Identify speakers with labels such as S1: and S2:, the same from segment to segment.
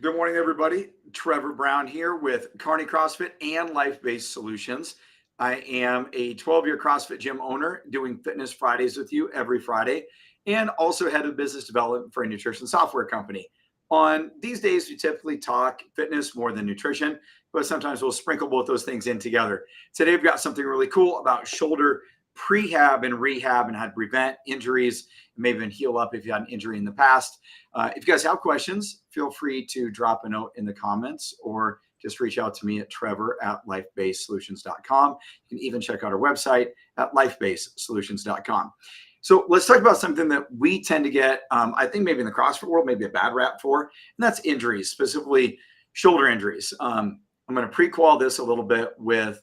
S1: Good morning, everybody. Trevor Brown here with Carney CrossFit and Life-Based Solutions. I am a 12-year CrossFit gym owner doing Fitness Fridays with you every Friday, and also head of business development for a nutrition software company. On these days, we typically talk fitness more than nutrition, but sometimes we'll sprinkle both those things in together. Today, we've got something really cool about shoulder prehab and rehab and how to prevent injuries, and maybe even heal up if you had an injury in the past. If you guys have questions, feel free to drop a note in the comments or just reach out to me at trevor@lifebasedsolutions.com. You can even check out our website at lifebasedsolutions.com. So let's talk about something that we tend to get, I think maybe in the CrossFit world, maybe a bad rap for, and that's injuries, specifically shoulder injuries. I'm going to prequel this a little bit with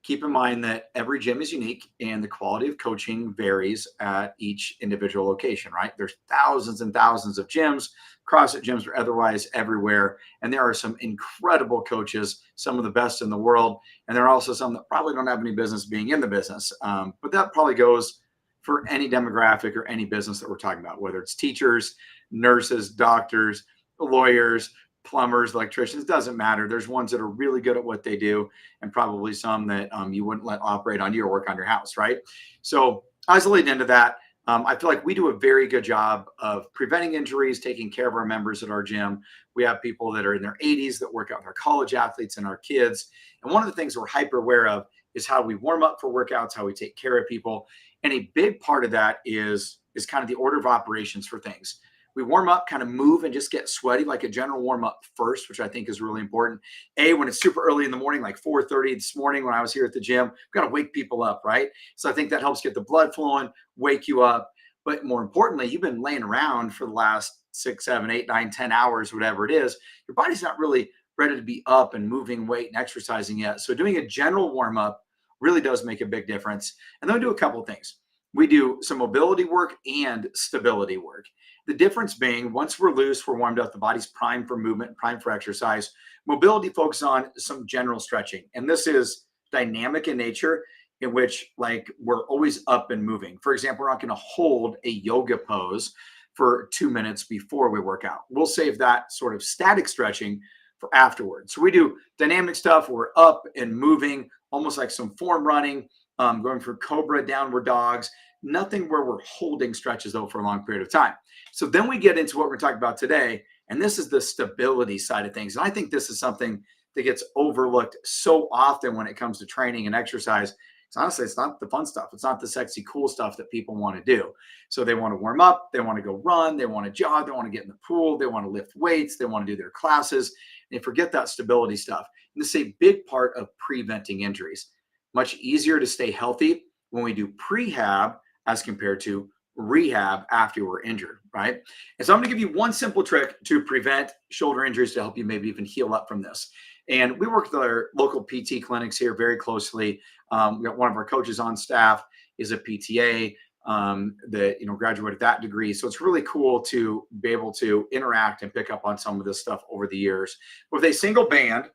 S1: keep in mind that every gym is unique and the quality of coaching varies at each individual location, right? There's thousands and thousands of gyms, CrossFit gyms or otherwise everywhere. And there are some incredible coaches, some of the best in the world. And there are also some that probably don't have any business being in the business. But that probably goes for any demographic or any business that we're talking about, whether it's teachers, nurses, doctors, lawyers, plumbers, electricians, doesn't matter. There's ones that are really good at what they do and probably some that you wouldn't let operate on you or work on your house, right? So as a lead into that, I feel like we do a very good job of preventing injuries, taking care of our members at our gym. We have people that are in their 80s that work out with our college athletes and our kids. And one of the things we're hyper aware of is how we warm up for workouts, how we take care of people. And a big part of that is kind of the order of operations for things. We warm up, kind of move and just get sweaty, like a general warm up first, which I think is really important. When it's super early in the morning, like 4:30 this morning when I was here at the gym, we've got to wake people up, right? So I think that helps get the blood flowing, wake you up. But more importantly, you've been laying around for the last 6, 7, 8, 9, 10 hours, whatever it is. Your body's not really ready to be up and moving weight and exercising yet. So doing a general warm up really does make a big difference. And then we do a couple of things. We do some mobility work and stability work. The difference being once we're loose, we're warmed up, the body's primed for movement, primed for exercise. Mobility focuses on some general stretching. And this is dynamic in nature in which like we're always up and moving. For example, we're not going to hold a yoga pose for 2 minutes before we work out. We'll save that sort of static stretching for afterwards. So we do dynamic stuff. We're up and moving, almost like some form running, going for cobra, downward dogs, nothing where we're holding stretches though for a long period of time. So then we get into what we're talking about today, and this is the stability side of things. And I think this is something that gets overlooked so often when it comes to training and exercise. So honestly, it's not the fun stuff. It's not the sexy, cool stuff that people want to do. So they want to warm up, they want to go run, they want to jog, they want to get in the pool, they want to lift weights, they want to do their classes. They forget that stability stuff. And this is a big part of preventing injuries. Much easier to stay healthy when we do prehab as compared to rehab after we're injured, right? And so I'm going to give you one simple trick to prevent shoulder injuries to help you maybe even heal up from this. And we work with our local PT clinics here very closely. We got one of our coaches on staff is a PTA that graduated that degree. So it's really cool to be able to interact and pick up on some of this stuff over the years. With a single band,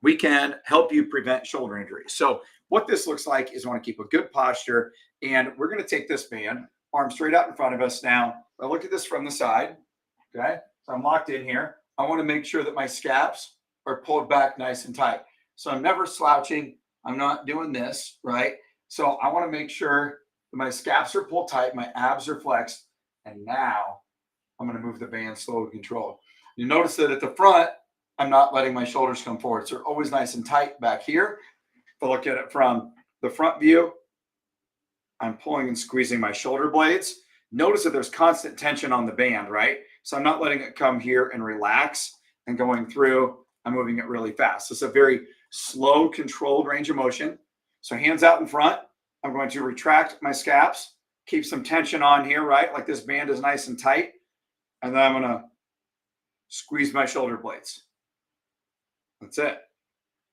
S1: we can help you prevent shoulder injuries. So what this looks like is we want to keep a good posture, and we're going to take this band, arm straight out in front of us. Now, I look at this from the side, okay? So I'm locked in here. I want to make sure that my scaps are pulled back nice and tight. So I'm never slouching. I'm not doing this, right? So I want to make sure that my scaps are pulled tight, my abs are flexed, and now I'm going to move the band slow and controlled. You notice that at the front, I'm not letting my shoulders come forward. So they're always nice and tight back here. If I look at it from the front view, I'm pulling and squeezing my shoulder blades. Notice that there's constant tension on the band, right? So I'm not letting it come here and relax and going through. I'm moving it really fast. So it's a very slow, controlled range of motion. So hands out in front. I'm going to retract my scaps, keep some tension on here, right? Like this band is nice and tight. And then I'm going to squeeze my shoulder blades. That's it.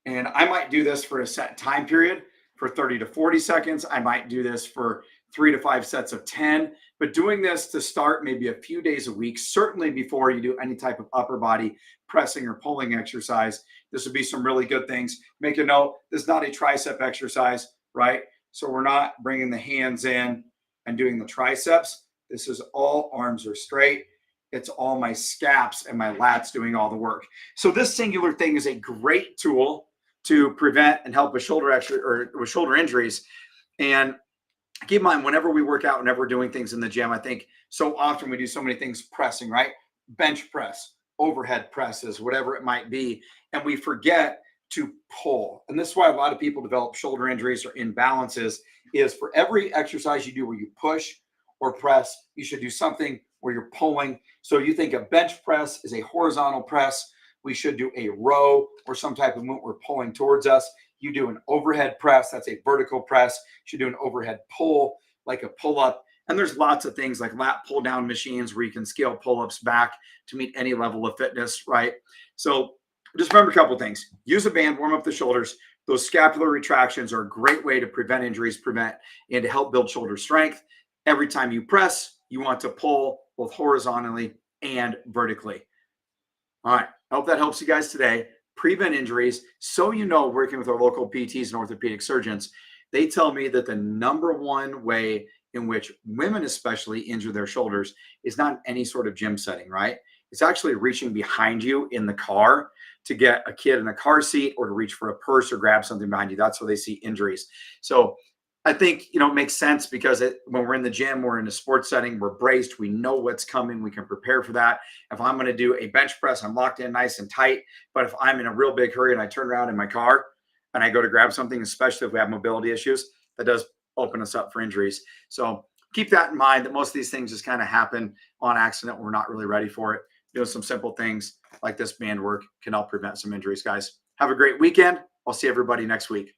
S1: And I might do this for a set time period for 30 to 40 seconds. I might do this for 3 to 5 sets of 10, but doing this to start maybe a few days a week, certainly before you do any type of upper body pressing or pulling exercise, this would be some really good things. Make a note, this is not a tricep exercise, right? So we're not bringing the hands in and doing the triceps. This is all arms are straight. It's all my scaps and my lats doing all the work. So this singular thing is a great tool to prevent and help with with shoulder injuries. And keep in mind, whenever we work out, whenever we're doing things in the gym, I think so often we do so many things pressing, right? Bench press, overhead presses, whatever it might be. And we forget to pull. And this is why a lot of people develop shoulder injuries or imbalances is for every exercise you do where you push or press, you should do something where you're pulling. So you think a bench press is a horizontal press. We should do a row or some type of movement we're pulling towards us. You do an overhead press, that's a vertical press. You should do an overhead pull, like a pull-up. And there's lots of things like lat pull-down machines where you can scale pull-ups back to meet any level of fitness, right? So just remember a couple of things. Use a band, warm up the shoulders. Those scapular retractions are a great way to prevent injuries, and to help build shoulder strength. Every time you press, you want to pull both horizontally and vertically. All right. I hope that helps you guys today. Prevent injuries. So, working with our local PTs and orthopedic surgeons, they tell me that the number one way in which women especially injure their shoulders is not in any sort of gym setting, right? It's actually reaching behind you in the car to get a kid in a car seat or to reach for a purse or grab something behind you. That's where they see injuries. So I think, it makes sense because when we're in the gym, we're in a sports setting, we're braced, we know what's coming, we can prepare for that. If I'm going to do a bench press, I'm locked in nice and tight. But if I'm in a real big hurry and I turn around in my car and I go to grab something, especially if we have mobility issues, that does open us up for injuries. So keep that in mind, that most of these things just kind of happen on accident. We're not really ready for it. Doing some simple things like this band work can help prevent some injuries, guys. Have a great weekend. I'll see everybody next week.